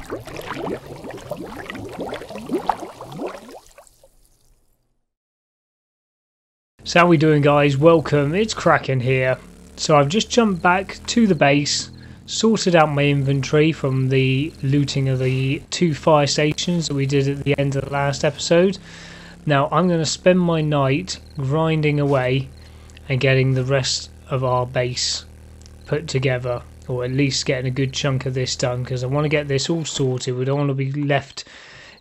So how we doing, guys? Welcome, it's Kraken here. So I've just jumped back to the base, sorted out my inventory from the looting of the 2 fire stations that we did at the end of the last episode. Now I'm going to spend my night grinding away and getting the rest of our base put together, or at least getting a good chunk of this done, because I want to get this all sorted. We don't want to be left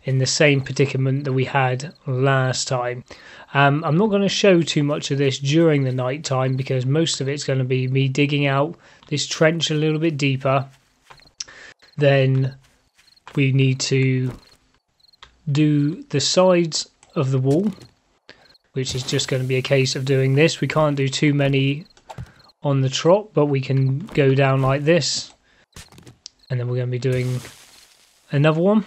in the same predicament that we had last time. I'm not going to show too much of this during the night time, because most of it's going to be me digging out this trench a little bit deeper. Then we need to do the sides of the wall, which is just going to be a case of doing this. We can't do too many on the trot, but we can go down like this, and then we're going to be doing another one.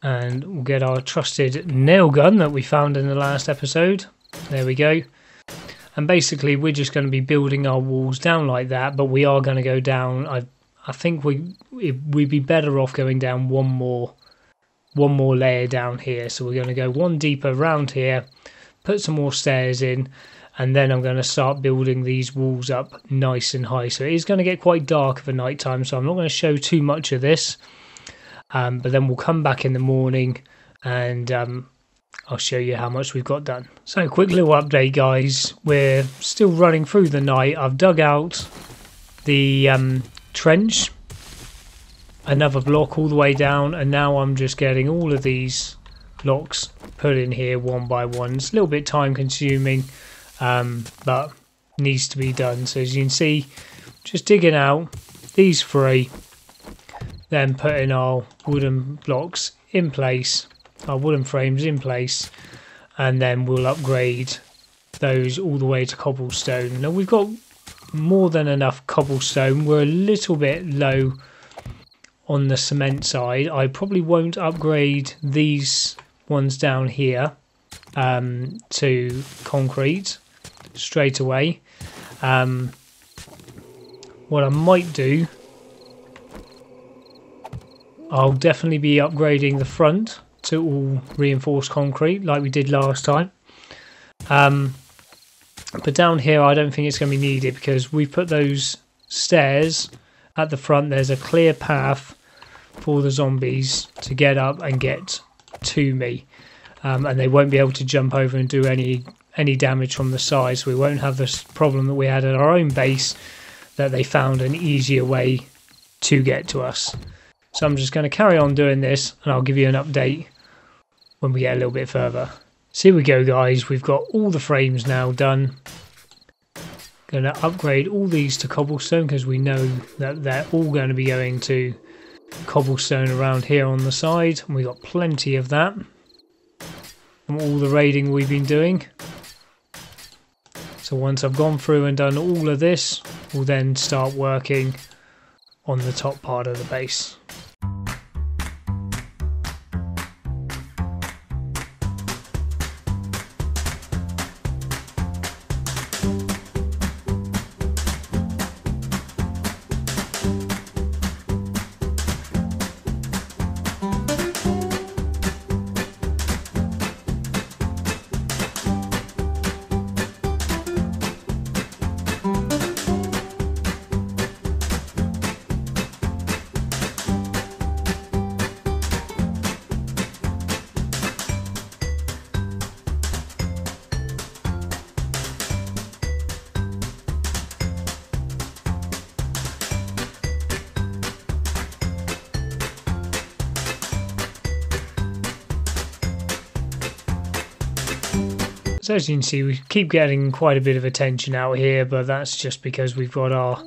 And we'll get our trusted nail gun that we found in the last episode. There we go. And basically we're just going to be building our walls down like that, but we are going to go down. I think we'd be better off going down one more layer down here. So we're going to go one deeper around here, put some more stairs in, and then I'm going to start building these walls up nice and high. So it is going to get quite dark for night time, so I'm not going to show too much of this. But then we'll come back in the morning and I'll show you how much we've got done. So quick little update, guys. We're still running through the night. I've dug out the trench, another block all the way down, and now I'm just getting all of these blocks put in here one by one. It's a little bit time consuming, but needs to be done. So as you can see, just digging out these 3, then putting our wooden blocks in place, our wooden frames in place, and then we'll upgrade those all the way to cobblestone. Now we've got more than enough cobblestone. We're a little bit low on the cement side. I probably won't upgrade these ones down here to concrete straight away. What I might do, I'll definitely be upgrading the front to all reinforced concrete like we did last time. But down here I don't think it's going to be needed, because we've put those stairs at the front. There's a clear path for the zombies to get up and get to me. And they won't be able to jump over and do any damage from the side. So we won't have this problem that we had at our own base, that they found an easier way to get to us. So I'm just going to carry on doing this, and I'll give you an update when we get a little bit further. So here we go, guys. We've got all the frames now done. Going to upgrade all these to cobblestone, because we know that they're all going to be going to cobblestone around here on the side. And we've got plenty of that from all the raiding we've been doing. So once I've gone through and done all of this, we'll then start working on the top part of the base. So as you can see, we keep getting quite a bit of attention out here, but that's just because we've got our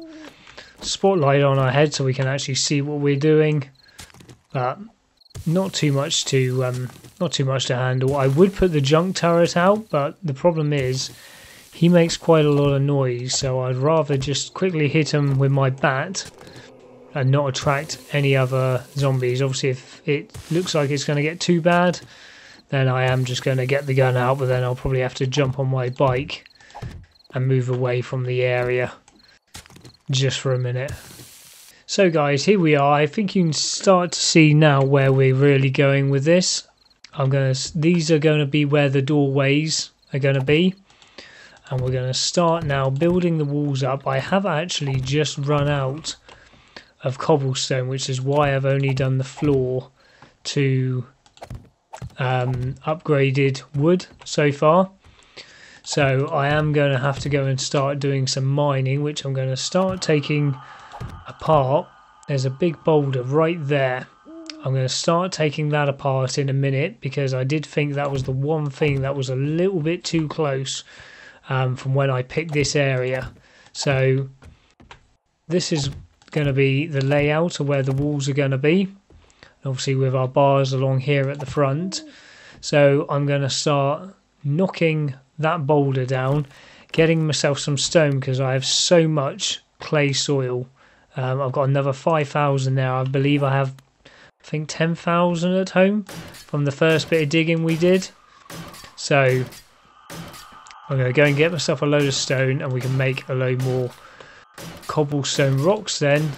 spotlight on our head so we can actually see what we're doing. But not too much to handle. I would put the junk turret out, but the problem is he makes quite a lot of noise, so I'd rather just quickly hit him with my bat and not attract any other zombies. Obviously, if it looks like it's going to get too bad, then I am just going to get the gun out, but then I'll probably have to jump on my bike and move away from the area just for a minute. So guys, here we are. I think you can start to see now where we're really going with this. These are going to be where the doorways are going to be. And we're going to start now building the walls up. I have actually just run out of cobblestone, which is why I've only done the floor to upgraded wood so far. So I am going to have to go and start doing some mining, which I'm going to start taking apart. There's a big boulder right there. I'm going to start taking that apart in a minute, because I did think that was the one thing that was a little bit too close from when I picked this area. So this is going to be the layout of where the walls are going to be, obviously with our bars along here at the front. So I'm going to start knocking that boulder down, getting myself some stone, because I have so much clay soil. I've got another 5,000 there. I believe I have, I think, 10,000 at home from the first bit of digging we did. So I'm going to go and get myself a load of stone, and we can make a load more cobblestone rocks then,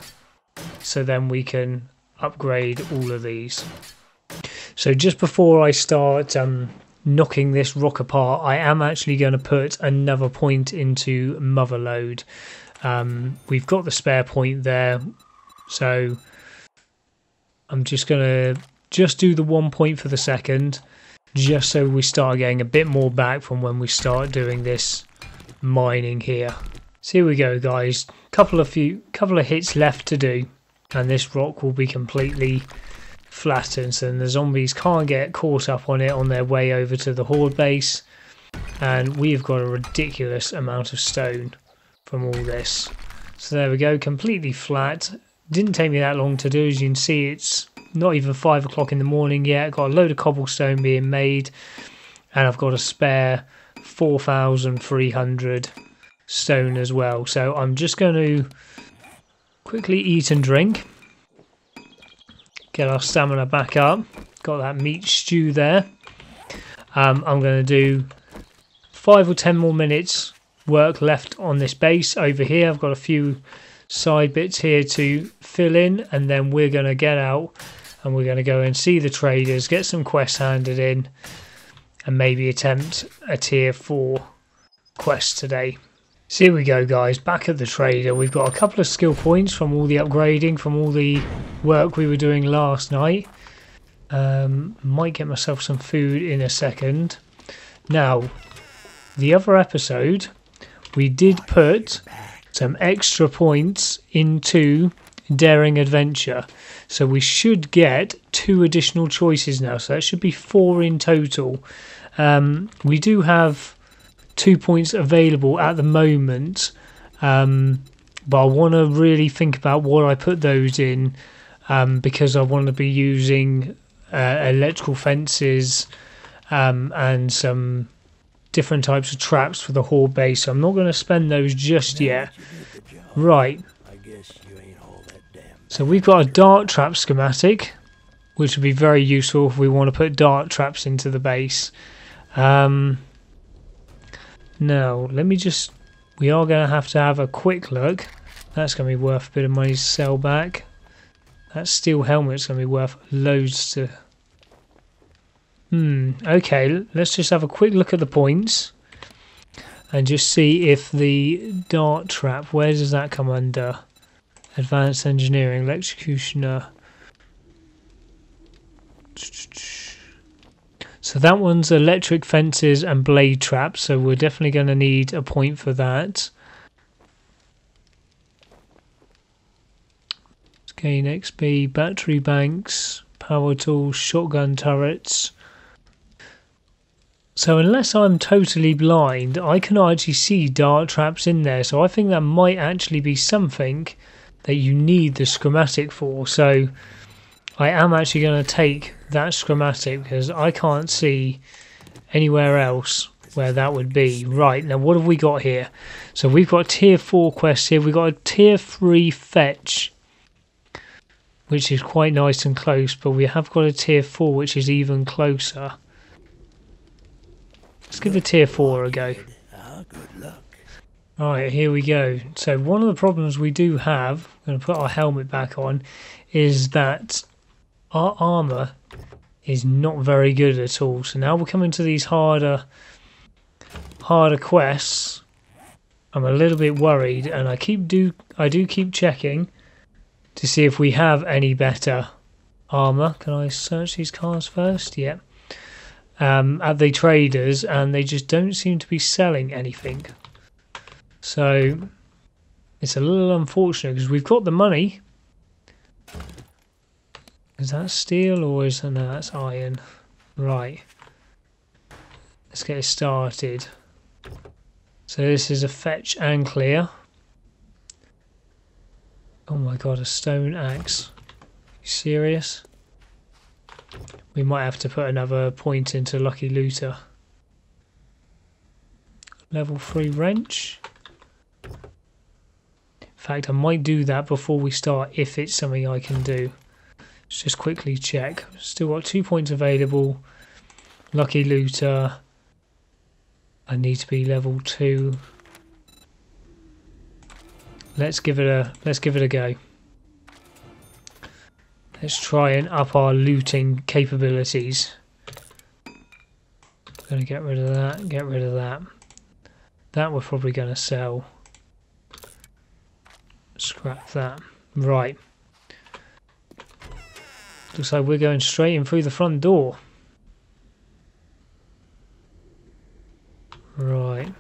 so then we can upgrade all of these. So just before I start knocking this rock apart, I am actually going to put another point into Motherlode. We've got the spare point there, so I'm just going to do the 1 point for the second, just so we start getting a bit more back from when we start doing this mining here. So here we go, guys. Couple of hits left to do, and this rock will be completely flattened, so the zombies can't get caught up on it on their way over to the Horde base. And we've got a ridiculous amount of stone from all this. So there we go, completely flat. Didn't take me that long to do. As you can see, it's not even 5 o'clock in the morning yet. Got a load of cobblestone being made, and I've got a spare 4,300 stone as well. So I'm just going to quickly eat and drink, get our stamina back up. Got that meat stew there. I'm going to do 5 or 10 more minutes work left on this base over here. I've got a few side bits here to fill in, and then we're going to get out and we're going to go and see the traders, get some quests handed in, and maybe attempt a tier 4 quest today. So here we go, guys, back at the trader. We've got a couple of skill points from all the upgrading, from all the work we were doing last night. Might get myself some food in a second. Now, the other episode, we did put some extra points into Daring Adventure. So we should get 2 additional choices now. So that should be 4 in total. We do have 2 points available at the moment, but I want to really think about what I put those in, because I want to be using electrical fences and some different types of traps for the Horde base. So I'm not going to spend those just yet. Right, so we've got a dart trap schematic, which would be very useful if we want to put dart traps into the base. Now, we are going to have a quick look. That's going to be worth a bit of money to sell back. That steel helmet's going to be worth loads to... Okay, let's just have a quick look at the points and just see if the dart trap, where does that come under? Advanced Engineering, Electrocutioner. So that one's electric fences and blade traps, so we're definitely going to need a point for that. Let's gain XP, battery banks, power tools, shotgun turrets. So unless I'm totally blind, I cannot actually see dart traps in there, so I think that might actually be something that you need the schematic for. So I am actually going to take that schematic, because I can't see anywhere else where that would be. Right, now what have we got here? So we've got tier 4 quests here. We've got a tier 3 fetch, which is quite nice and close, but we have got a tier 4 which is even closer. Let's give the tier 4 a go. Right, here we go. So one of the problems we do have, I'm going to put our helmet back on, is that our armour is not very good at all. So now we're coming to these harder quests. I'm a little bit worried, and I do keep checking to see if we have any better armour. Can I search these cars first? Yeah. At the traders, and they just don't seem to be selling anything. So it's a little unfortunate because we've got the money. Is that steel or is no, that's iron? Right. Let's get it started. So this is a fetch and clear. Oh my god, a stone axe. You serious? We might have to put another point into Lucky Looter. Level 3 wrench. In fact, I might do that before we start if it's something I can do. Let's just quickly check. Still got 2 points available. Lucky Looter. I need to be level 2. Let's give it a go. Let's try and up our looting capabilities. Gonna get rid of that, get rid of that. That we're probably gonna sell. Scrap that. Right. Looks like we're going straight in through the front door. Right.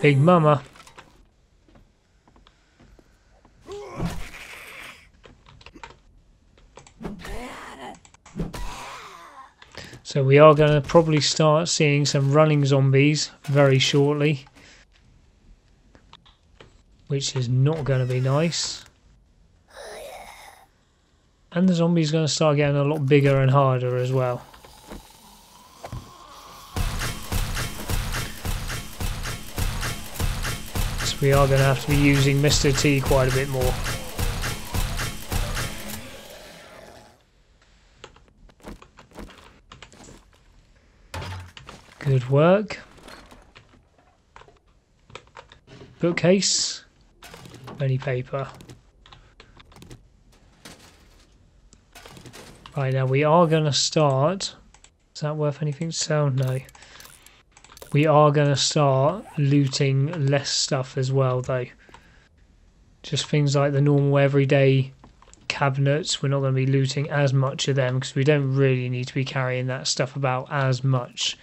Big Mama. So we are going to probably start seeing some running zombies very shortly, which is not going to be nice. And the zombies going to start getting a lot bigger and harder as well. So we are going to have to be using Mr. T quite a bit more. Good work. Bookcase. Any paper. Right, now we are going to start. Is that worth anything to sell? No. We are going to start looting less stuff as well, though. Just things like the normal everyday cabinets. We're not going to be looting as much of them because we don't really need to be carrying that stuff about as much.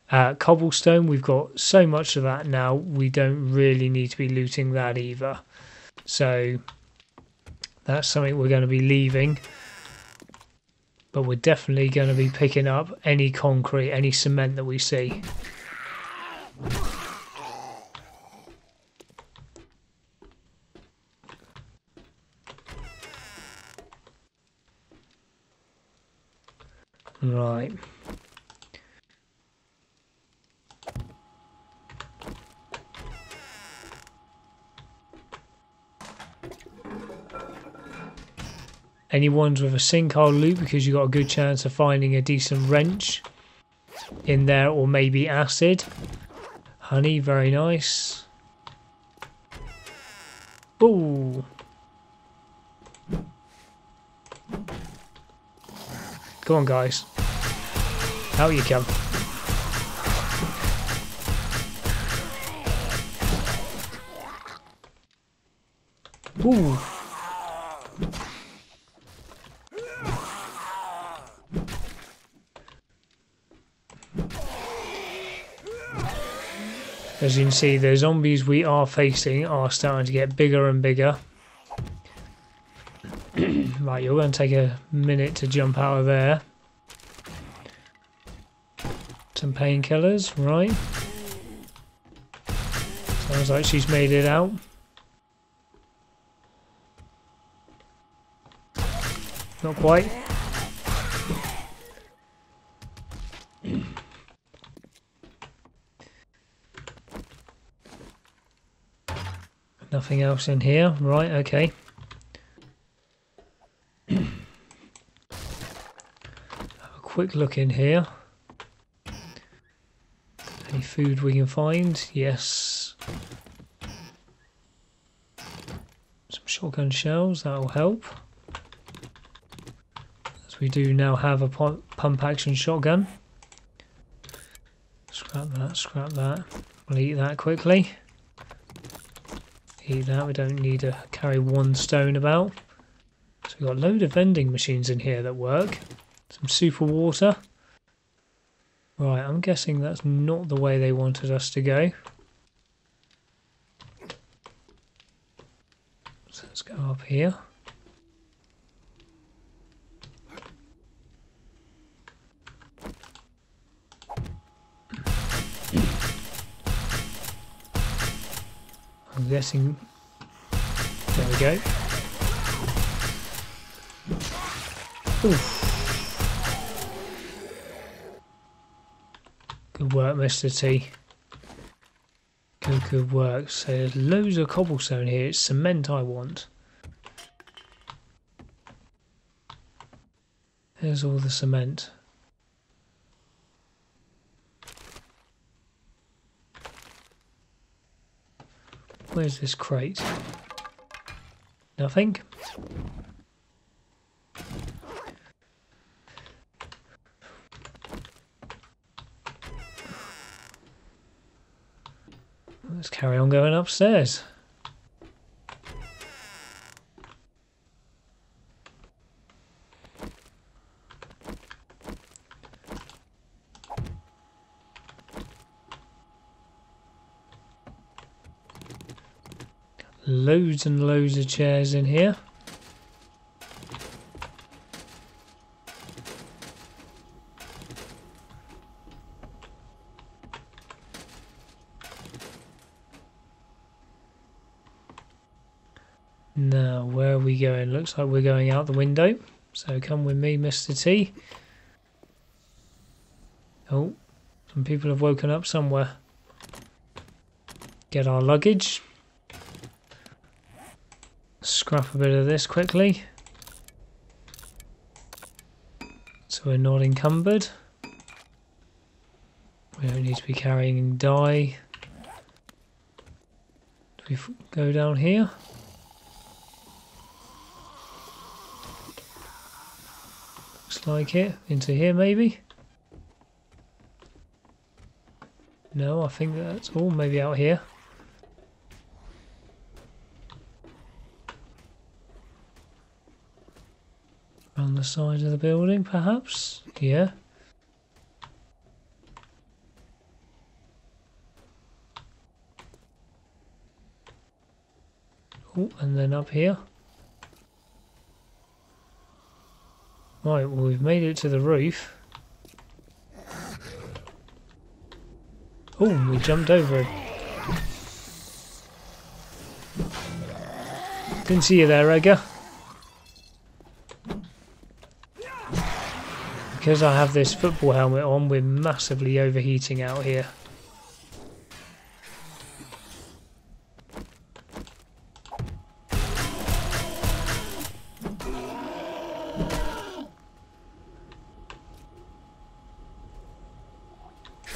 Cobblestone, we've got so much of that now, we don't really need to be looting that either. So that's something we're going to be leaving. But we're definitely going to be picking up any concrete, any cement that we see. Right. Any ones with a sink I'll loot because you've got a good chance of finding a decent wrench in there, or maybe acid. Honey, very nice. Ooh. Come on, guys. Out you come. Ooh. As you can see, the zombies we are facing are starting to get bigger and bigger. Right, you're going to take a minute to jump out of there. Some painkillers, right. Sounds like she's made it out. Not quite. Nothing else in here, right, okay. Have a quick look in here. Any food we can find. Yes. Some shotgun shells, that'll help. As we do now have a pump action shotgun. Scrap that, scrap that. We'll eat that quickly. Eat that, we don't need to carry one stone about. So we've got a load of vending machines in here that work. Some super water. Right, I'm guessing that's not the way they wanted us to go. So let's go up here. I'm guessing... There we go. Oof. Good work, Mr. T. Good work. So there's loads of cobblestone here. It's cement I want. Here's all the cement. Where's this crate? Nothing. Let's carry on going upstairs. Loads and loads of chairs in here. Now, where are we going? Looks like we're going out the window. So come with me, Mr. T. Oh, some people have woken up somewhere. Get our luggage. Scrap a bit of this quickly. So we're not encumbered. We don't need to be carrying dye. Do we go down here? Looks like it. Into here maybe? No, I think that's all. Maybe out here. On the side of the building, perhaps? Yeah. Oh, and then up here. Right, well, we've made it to the roof. Oh, we jumped over it. Didn't see you there, Edgar. Because I have this football helmet on, we're massively overheating out here.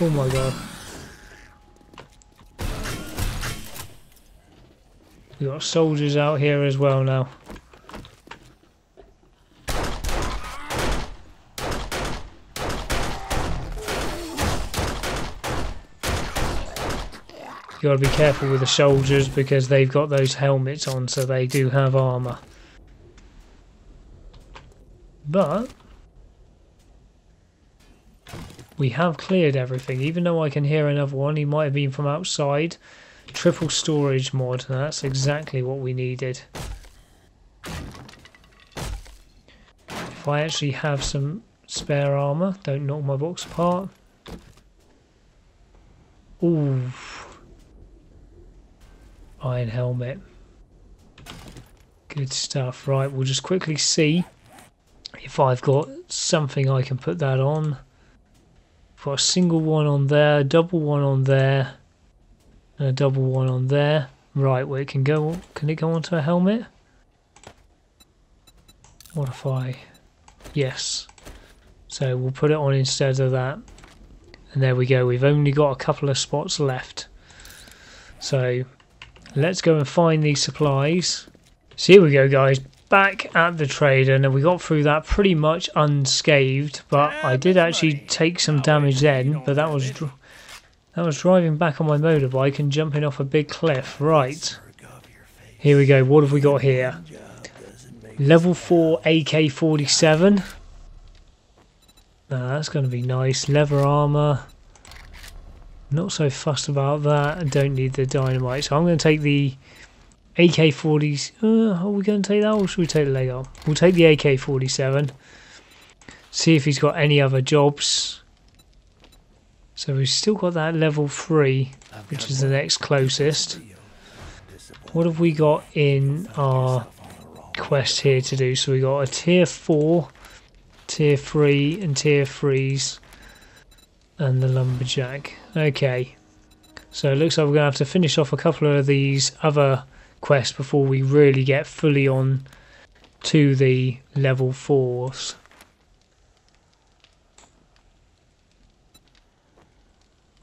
Oh my god. We've got soldiers out here as well now. You got to be careful with the soldiers because they've got those helmets on, so they do have armour. But we have cleared everything, even though I can hear another one. He might have been from outside. Triple storage mod, that's exactly what we needed. If I actually have some spare armour, don't knock my box apart. Ooh. Iron helmet. Good stuff. Right, we'll just quickly see if I've got something I can put that on. I've got a single one on there, a double one on there, and a double one on there. Right, where it can go. Can it go onto a helmet? What if I... Yes. So we'll put it on instead of that. And there we go, we've only got a couple of spots left. So let's go and find these supplies. So here we go, guys, back at the trader. Now we got through that pretty much unscathed, but I did actually take some damage then, but that was driving back on my motorbike and jumping off a big cliff. Right, here we go, what have we got here? Level 4 AK-47. That's going to be nice. Leather armour. Not so fussed about that. I don't need the dynamite. So I'm going to take the AK-40s. Are we going to take that, or should we take the leg up? We'll take the AK-47. See if he's got any other jobs. So we've still got that level 3, which is the next closest. What have we got in our quest here to do? So we got a tier 4, tier 3 and tier 3s and the lumberjack. Okay, so it looks like we're going to have to finish off a couple of these other quests before we really get fully on to the level 4s.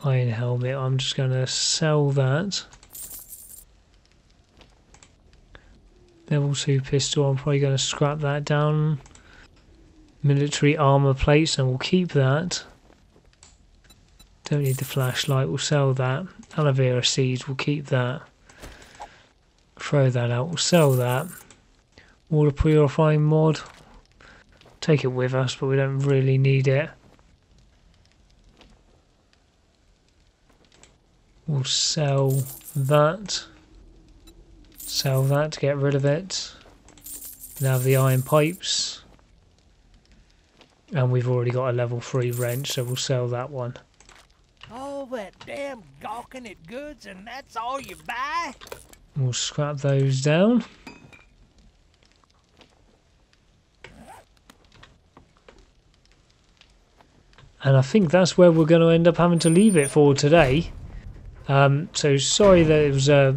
Iron helmet, I'm just going to sell that. Level 2 pistol, I'm probably going to scrap that down. Military armour plates, and we'll keep that. Don't need the flashlight, we'll sell that. Aloe vera seeds, we'll keep that. Throw that out, we'll sell that. Water purifying mod. Take it with us, but we don't really need it. We'll sell that. Sell that to get rid of it. Now the iron pipes. And we've already got a level 3 wrench, so we'll sell that one. All that damn gawking at goods, and that's all you buy? We'll scrap those down. And I think that's where we're going to end up having to leave it for today. So sorry that it was a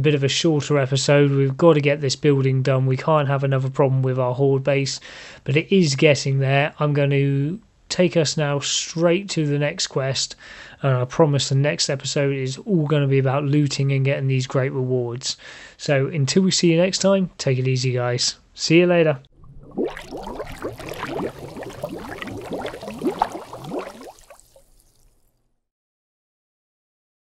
bit of a shorter episode. We've got to get this building done. We can't have another problem with our horde base, but it is getting there. I'm going to take us now straight to the next quest, and I promise the next episode is all going to be about looting and getting these great rewards. So until we see you next time, take it easy, guys. See you later.